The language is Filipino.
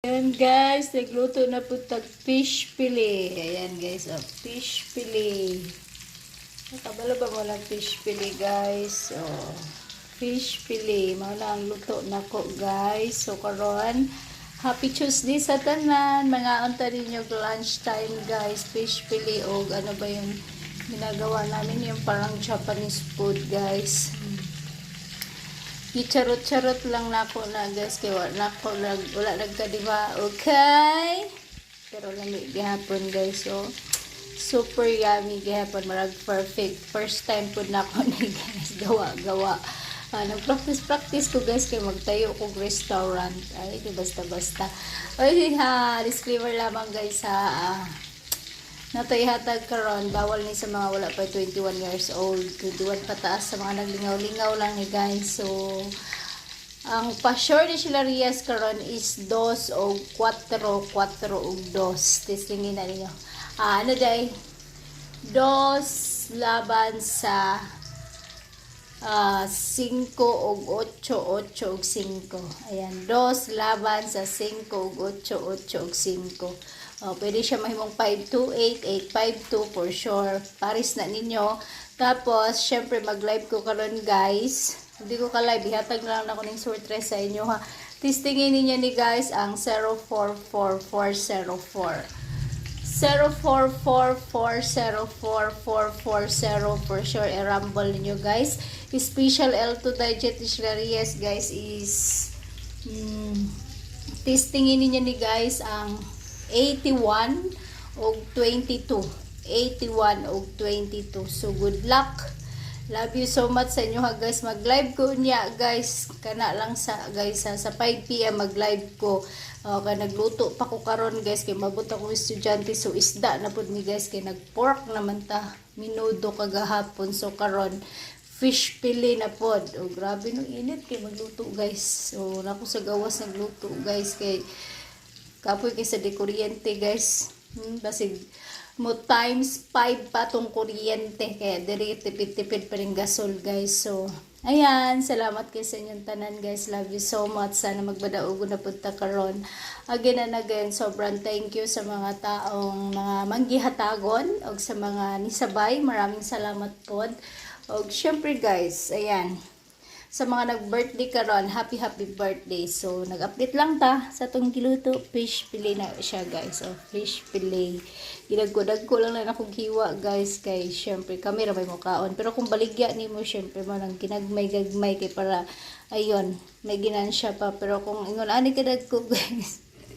Ayan guys, nagluto na po tag fish fillet. Ayan guys, fish fillet. Nakabalo ba mo lang fish fillet guys? So, fish fillet. Mauna ang luto na ko guys. So, karon Happy Tuesday sa tanan. Mga unta ninyo lunch time guys. Fish fillet o ano ba yung ginagawa namin, yung parang Japanese food guys. Gicharot-charot lang nako na guys, kaya wala nagkadiba, okay? Pero lamig gihapon guys, so super yummy gihapon, marag perfect. First time po nako na guys, gawa. Nag-practice ko guys, kaya magtayo kong restaurant. Ay, di basta-basta. Ay, disclaimer lamang guys ha, natay hatag karon, bawal ni sa mga wala pa 21 years old, 21 pataas sa mga naglingaw-lingaw lang ni guys. So ang pa-sure ni sila Rias karon is 2 o 4 o 2. Testingin na ninyo. Ano day? 2 laban sa 5 og 8, 8 og 5. Ayan, 2 laban sa 5 og 8, 8 og 5. Pwede siya mahimong 528, 852 for sure. Paris na ninyo. Tapos, syempre mag-live ko karon guys. Hindi ko ka-live. Ihatag na lang ako ng sortre sa inyo ha. Testingin ninyo ni guys ang 044404. 0444044440 for sure. I-rumble ninyo guys. Special L2 Digit Ishlarias guys is testingin ninyo ni guys ang 81 o 22. 81 o 22. So good luck. Love you so much sa inyo ha guys. Mag-live ko niya guys. Kana lang sa guys sa 5 PM mag-live ko. Kaya nagluto pa ko karon guys, kay mabot ako estudyante, so isda na pud mi guys, kay nag-pork naman ta. Minudo kagahapon, so karon fish fillet na pod. Oh, grabe no init kay magluto guys. So nako sa gawas nagluto guys, kay kapoy kay sa kuryente guys. Basig mo times 5 pa tong kuryente, kaya diri tipid-tipid pa rin gasol guys. So ayan, salamat kay sa inyong tanan guys. Love you so much. Sana magbadaog na punta karon. Again and again, sobrang thank you sa mga taong mga manggihatagon o sa mga nisabay. Maraming salamat pod. O syempre guys, ayan, sa mga nag-birthday karon, happy birthday. So nag-update lang ta sa tong giluto, fish fillet na siya guys. So fish fillet, ginagko lang na akong hiwa guys, kay syempre kami ra may mukaon. Pero kung baligya nimo syempre mo nang ginagmay-gagmay kay para ayun, may ginansya pa. Pero kung ingon ani kadagko guys,